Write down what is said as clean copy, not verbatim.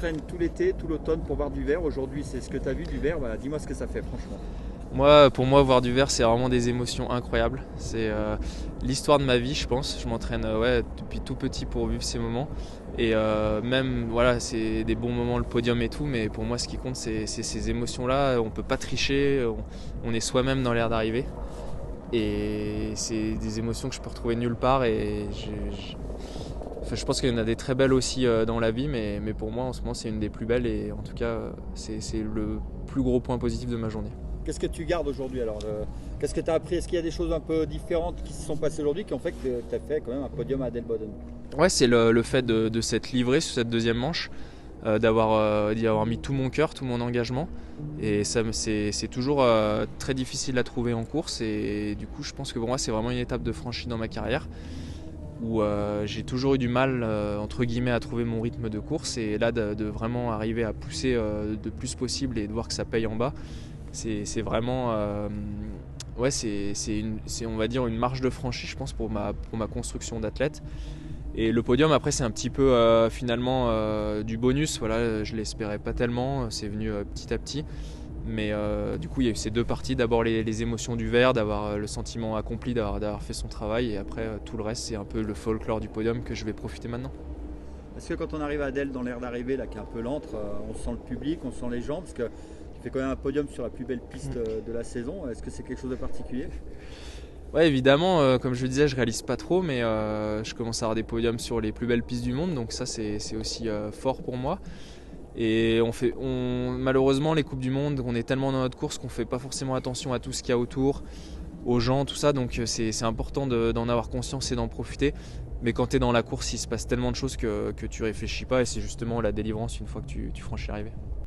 t'entraînes tout l'été, tout l'automne pour voir du vert. Aujourd'hui, c'est ce que tu as vu du vert. Bah, dis-moi ce que ça fait, franchement. Pour moi, voir du vert, c'est vraiment des émotions incroyables. C'est l'histoire de ma vie, je pense. Je m'entraîne depuis tout petit pour vivre ces moments. Et même, voilà, c'est des bons moments, le podium et tout. Mais pour moi, ce qui compte, c'est ces émotions-là. On ne peut pas tricher. On est soi-même dans l'air d'arrivée. Et c'est des émotions que je peux retrouver nulle part. Et enfin, je pense qu'il y en a des très belles aussi dans la vie. Mais pour moi, en ce moment, c'est une des plus belles. Et en tout cas, c'est le plus gros point positif de ma journée. Qu'est-ce que tu gardes aujourd'hui alors? Qu'est-ce que tu as appris? Est-ce qu'il y a des choses un peu différentes qui se sont passées aujourd'hui qui ont fait que tu as fait quand même un podium à Adelboden? Ouais, c'est le fait de s'être livré sur cette deuxième manche, d'y avoir mis tout mon cœur, tout mon engagement. Et ça, c'est toujours très difficile à trouver en course. Et du coup, je pense que pour moi, c'est vraiment une étape de franchie dans ma carrière où j'ai toujours eu du mal, entre guillemets, à trouver mon rythme de course. Et là, de vraiment arriver à pousser le plus possible et de voir que ça paye en bas, c'est vraiment on va dire une marche de franchie, je pense, pour ma construction d'athlète. Et le podium, après, c'est un petit peu finalement du bonus. Voilà, je l'espérais pas tellement, c'est venu petit à petit. Mais du coup, il y a eu ces deux parties. D'abord les émotions du vert, d'avoir le sentiment accompli, d'avoir fait son travail. Et après, tout le reste, c'est un peu le folklore du podium que je vais profiter maintenant. Est-ce que quand on arrive à Adel dans l'air d'arrivée, là, qui est un peu lente, on sent le public, on sent les gens, parce que tu fais quand même un podium sur la plus belle piste de la saison. Est-ce que c'est quelque chose de particulier? Ouais, évidemment, comme je le disais, je réalise pas trop, mais je commence à avoir des podiums sur les plus belles pistes du monde, donc ça c'est aussi fort pour moi. Et malheureusement, les Coupes du Monde, on est tellement dans notre course qu'on fait pas forcément attention à tout ce qu'il y a autour, aux gens, tout ça, donc c'est important d'en avoir conscience et d'en profiter. Mais quand tu es dans la course, il se passe tellement de choses que tu réfléchis pas, et c'est justement la délivrance une fois que tu franchis l'arrivée.